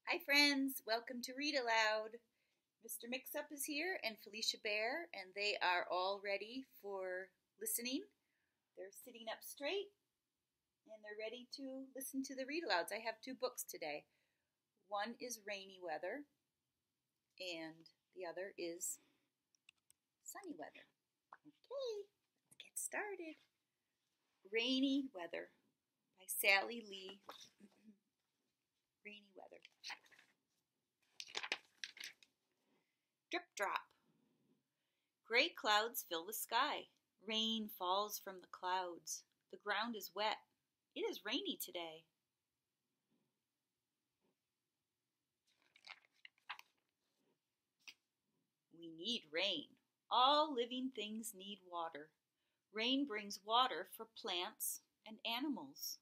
Hi friends, welcome to Read Aloud. Mr. Mix-Up is here and Felicia Bear, and they are all ready for listening. They're sitting up straight and they're ready to listen to the read alouds. I have two books today. One is Rainy Weather and the other is Sunny Weather. Okay, let's get started. Rainy Weather by Sally Lee. Rainy Weather. Drip drop. Gray clouds fill the sky. Rain falls from the clouds. The ground is wet. It is rainy today. We need rain. All living things need water. Rain brings water for plants and animals.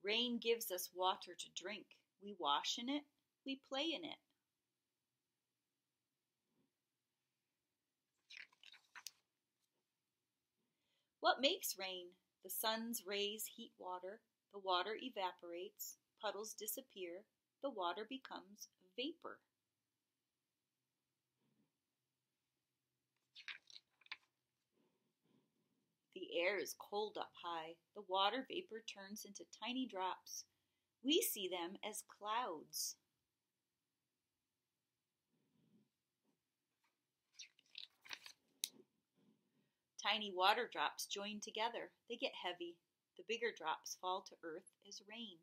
Rain gives us water to drink. We wash in it. We play in it. What makes rain? The sun's rays heat water. The water evaporates. Puddles disappear. The water becomes vapor. The air is cold up high. The water vapor turns into tiny drops. We see them as clouds. Tiny water drops join together. They get heavy. The bigger drops fall to earth as rain.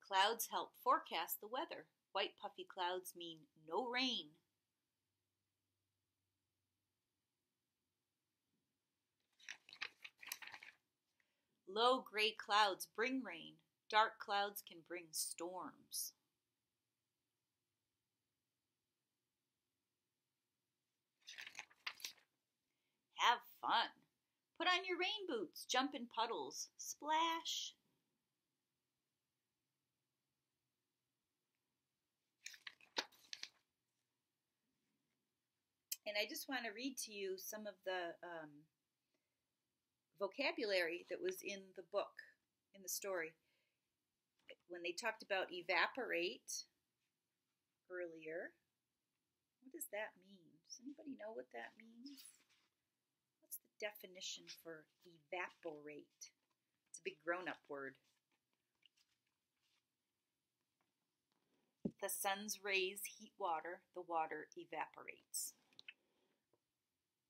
Clouds help forecast the weather. White puffy clouds mean no rain. Low gray clouds bring rain. Dark clouds can bring storms. Have fun. Put on your rain boots. Jump in puddles. Splash. And I just want to read to you some of the vocabulary that was in the book, in the story. When they talked about evaporate earlier, what does that mean? Does anybody know what that means? What's the definition for evaporate? It's a big grown-up word. The sun's rays heat water. The water evaporates.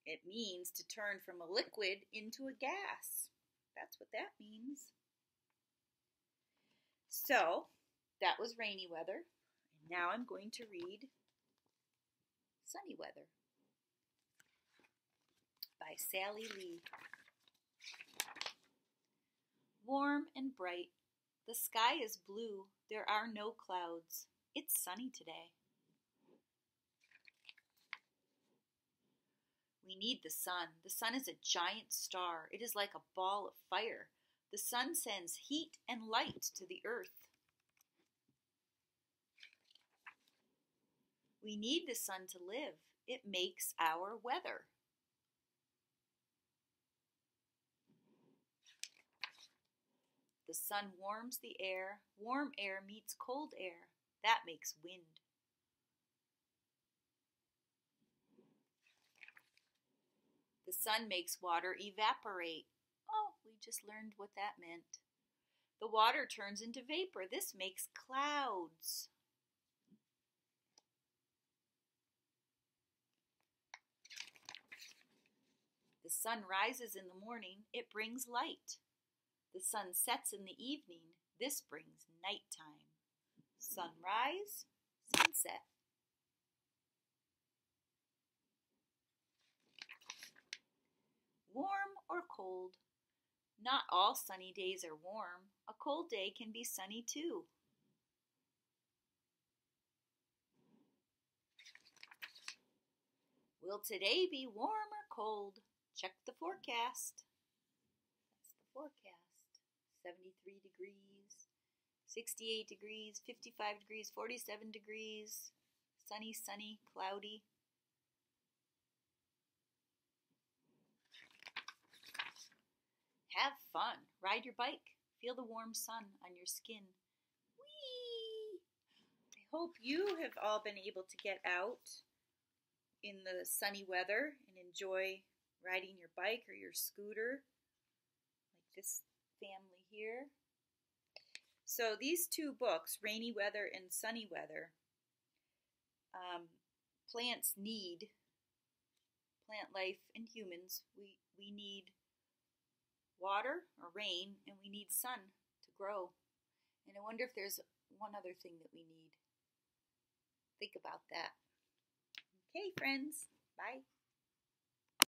It means to turn from a liquid into a gas. That's what that means. So, that was rainy weather. And now I'm going to read Sunny Weather by Sally Lee. Warm and bright. The sky is blue. There are no clouds. It's sunny today. We need the sun. The sun is a giant star. It is like a ball of fire. The sun sends heat and light to the earth. We need the sun to live. It makes our weather. The sun warms the air. Warm air meets cold air. That makes wind. The sun makes water evaporate. Oh, we just learned what that meant. The water turns into vapor. This makes clouds. The sun rises in the morning. It brings light. The sun sets in the evening. This brings nighttime. Sunrise, sunset. Warm or cold? Not all sunny days are warm. A cold day can be sunny too. Will today be warm or cold? Check the forecast. That's the forecast. 73 degrees, 68 degrees, 55 degrees, 47 degrees. Sunny, sunny, cloudy. fun. Ride your bike. Feel the warm sun on your skin. Whee! I hope you have all been able to get out in the sunny weather and enjoy riding your bike or your scooter, like this family here. So these two books, Rainy Weather and Sunny Weather, plants need, plant life and humans, we need water or rain, and we need sun to grow. And I wonder if there's one other thing that we need. Think about that. Okay, friends. Bye.